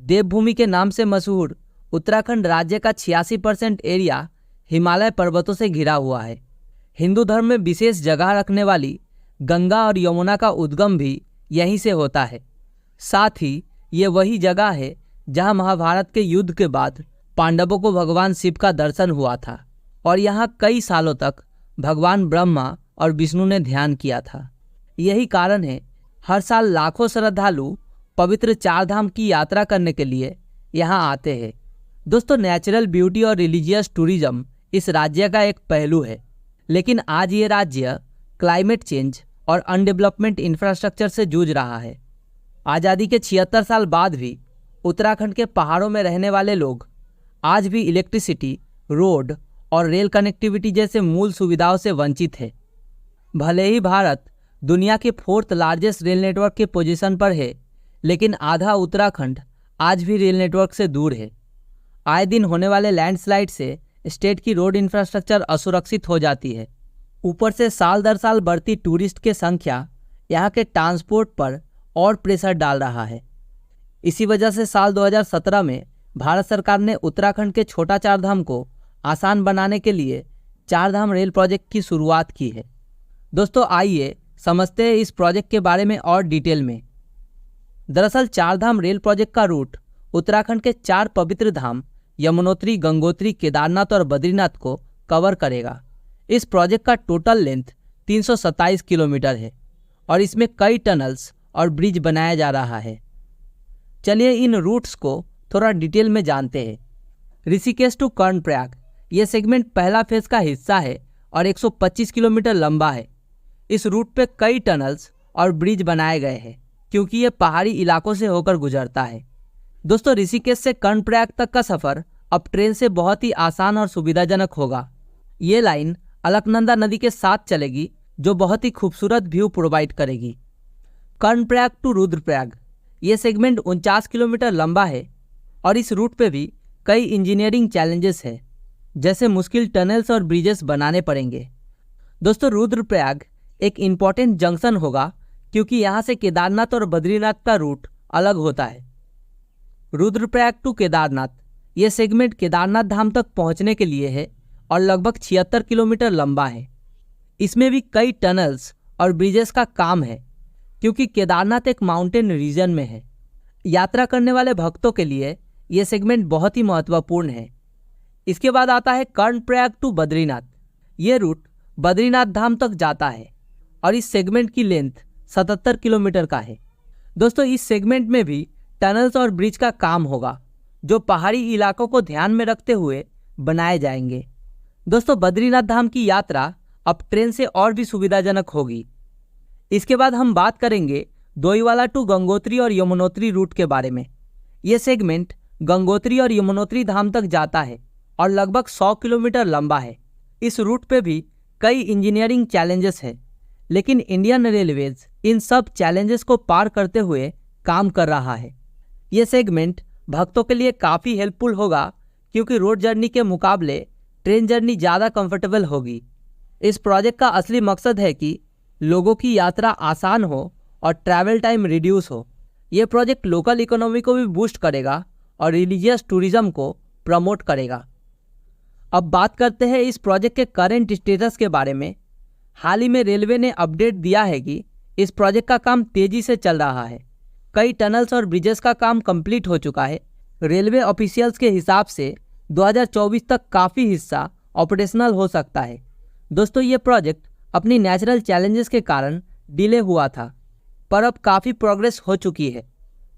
देवभूमि के नाम से मशहूर उत्तराखंड राज्य का 86% एरिया हिमालय पर्वतों से घिरा हुआ है। हिंदू धर्म में विशेष जगह रखने वाली गंगा और यमुना का उद्गम भी यहीं से होता है। साथ ही ये वही जगह है जहां महाभारत के युद्ध के बाद पांडवों को भगवान शिव का दर्शन हुआ था और यहाँ कई सालों तक भगवान ब्रह्मा और विष्णु ने ध्यान किया था। यही कारण है हर साल लाखों श्रद्धालु पवित्र चार धाम की यात्रा करने के लिए यहाँ आते हैं। दोस्तों, नेचुरल ब्यूटी और रिलीजियस टूरिज्म इस राज्य का एक पहलू है, लेकिन आज ये राज्य क्लाइमेट चेंज और अनडेवलपमेंट इंफ्रास्ट्रक्चर से जूझ रहा है। आज़ादी के 76 साल बाद भी उत्तराखंड के पहाड़ों में रहने वाले लोग आज भी इलेक्ट्रिसिटी, रोड और रेल कनेक्टिविटी जैसे मूल सुविधाओं से वंचित है। भले ही भारत दुनिया के 4th लार्जेस्ट रेल नेटवर्क के पोजीशन पर है, लेकिन आधा उत्तराखंड आज भी रेल नेटवर्क से दूर है। आए दिन होने वाले लैंडस्लाइड से स्टेट की रोड इंफ्रास्ट्रक्चर असुरक्षित हो जाती है। ऊपर से साल दर साल बढ़ती टूरिस्ट की संख्या यहाँ के ट्रांसपोर्ट पर और प्रेशर डाल रहा है। इसी वजह से साल 2017 में भारत सरकार ने उत्तराखंड के छोटा चार धाम को आसान बनाने के लिए चार धाम रेल प्रोजेक्ट की शुरुआत की है। दोस्तों, आइए समझते हैं इस प्रोजेक्ट के बारे में और डिटेल में। दरअसल चार धाम रेल प्रोजेक्ट का रूट उत्तराखंड के 4 पवित्र धाम यमुनोत्री, गंगोत्री, केदारनाथ और बद्रीनाथ को कवर करेगा। इस प्रोजेक्ट का टोटल लेंथ 327 किलोमीटर है और इसमें कई टनल्स और ब्रिज बनाया जा रहा है। चलिए इन रूट्स को थोड़ा डिटेल में जानते हैं। ऋषिकेश टू कर्णप्रयाग ये सेगमेंट पहला फेज का हिस्सा है और 125 किलोमीटर लंबा है। इस रूट पे कई टनल्स और ब्रिज बनाए गए हैं क्योंकि ये पहाड़ी इलाकों से होकर गुजरता है। दोस्तों, ऋषिकेश से कर्णप्रयाग तक का सफ़र अब ट्रेन से बहुत ही आसान और सुविधाजनक होगा। ये लाइन अलकनंदा नदी के साथ चलेगी जो बहुत ही खूबसूरत व्यू प्रोवाइड करेगी। कर्णप्रयाग टू रुद्रप्रयाग ये सेगमेंट 49 किलोमीटर लंबा है और इस रूट पे भी कई इंजीनियरिंग चैलेंजेस है, जैसे मुश्किल टनल्स और ब्रिजेस बनाने पड़ेंगे। दोस्तों, रुद्रप्रयाग एक इम्पॉर्टेंट जंक्शन होगा क्योंकि यहाँ से केदारनाथ और बद्रीनाथ का रूट अलग होता है। रुद्रप्रयाग टू केदारनाथ ये सेगमेंट केदारनाथ धाम तक पहुँचने के लिए है और लगभग 76 किलोमीटर लंबा है। इसमें भी कई टनल्स और ब्रिजेस का काम है क्योंकि केदारनाथ एक माउंटेन रीजन में है। यात्रा करने वाले भक्तों के लिए ये सेगमेंट बहुत ही महत्वपूर्ण है। इसके बाद आता है कर्णप्रयाग टू बद्रीनाथ। ये रूट बद्रीनाथ धाम तक जाता है और इस सेगमेंट की लेंथ 77 किलोमीटर का है। दोस्तों, इस सेगमेंट में भी टनल्स और ब्रिज का काम होगा जो पहाड़ी इलाकों को ध्यान में रखते हुए बनाए जाएंगे। दोस्तों, बद्रीनाथ धाम की यात्रा अब ट्रेन से और भी सुविधाजनक होगी। इसके बाद हम बात करेंगे डोईवाला टू गंगोत्री और यमुनोत्री रूट के बारे में। ये सेगमेंट गंगोत्री और यमुनोत्री धाम तक जाता है और लगभग 100 किलोमीटर लंबा है। इस रूट पे भी कई इंजीनियरिंग चैलेंजेस हैं, लेकिन इंडियन रेलवेज इन सब चैलेंजेस को पार करते हुए काम कर रहा है। ये सेगमेंट भक्तों के लिए काफ़ी हेल्पफुल होगा क्योंकि रोड जर्नी के मुकाबले ट्रेन जर्नी ज़्यादा कंफर्टेबल होगी। इस प्रोजेक्ट का असली मकसद है कि लोगों की यात्रा आसान हो और ट्रैवल टाइम रिड्यूस हो। ये प्रोजेक्ट लोकल इकोनॉमी को भी बूस्ट करेगा और रिलीजियस टूरिज्म को प्रमोट करेगा। अब बात करते हैं इस प्रोजेक्ट के करंट स्टेटस के बारे में। हाल ही में रेलवे ने अपडेट दिया है कि इस प्रोजेक्ट का काम तेज़ी से चल रहा है। कई टनल्स और ब्रिजेस का काम कंप्लीट हो चुका है। रेलवे ऑफिशियल्स के हिसाब से 2024 तक काफ़ी हिस्सा ऑपरेशनल हो सकता है। दोस्तों, ये प्रोजेक्ट अपनी नेचुरल चैलेंजेस के कारण डिले हुआ था, पर अब काफ़ी प्रोग्रेस हो चुकी है।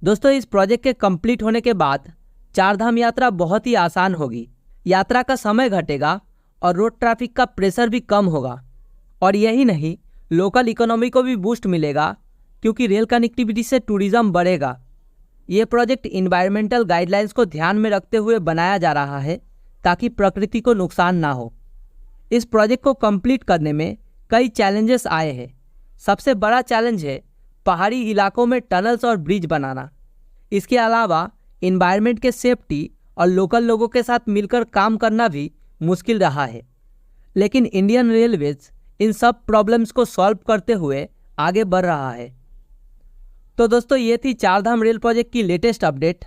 दोस्तों, इस प्रोजेक्ट के कंप्लीट होने के बाद चारधाम यात्रा बहुत ही आसान होगी। यात्रा का समय घटेगा और रोड ट्रैफिक का प्रेशर भी कम होगा। और यही नहीं, लोकल इकोनॉमी को भी बूस्ट मिलेगा क्योंकि रेल कनेक्टिविटी से टूरिज्म बढ़ेगा। ये प्रोजेक्ट इन्वायरमेंटल गाइडलाइंस को ध्यान में रखते हुए बनाया जा रहा है ताकि प्रकृति को नुकसान ना हो। इस प्रोजेक्ट को कंप्लीट करने में कई चैलेंजेस आए हैं। सबसे बड़ा चैलेंज है पहाड़ी इलाकों में टनल्स और ब्रिज बनाना। इसके अलावा इन्वायरमेंट के सेफ्टी और लोकल लोगों के साथ मिलकर काम करना भी मुश्किल रहा है, लेकिन इंडियन रेलवेज इन सब प्रॉब्लम्स को सॉल्व करते हुए आगे बढ़ रहा है। तो दोस्तों, ये थी चारधाम रेल प्रोजेक्ट की लेटेस्ट अपडेट।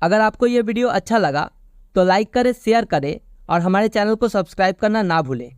अगर आपको ये वीडियो अच्छा लगा तो लाइक करें, शेयर करें और हमारे चैनल को सब्सक्राइब करना ना भूलें।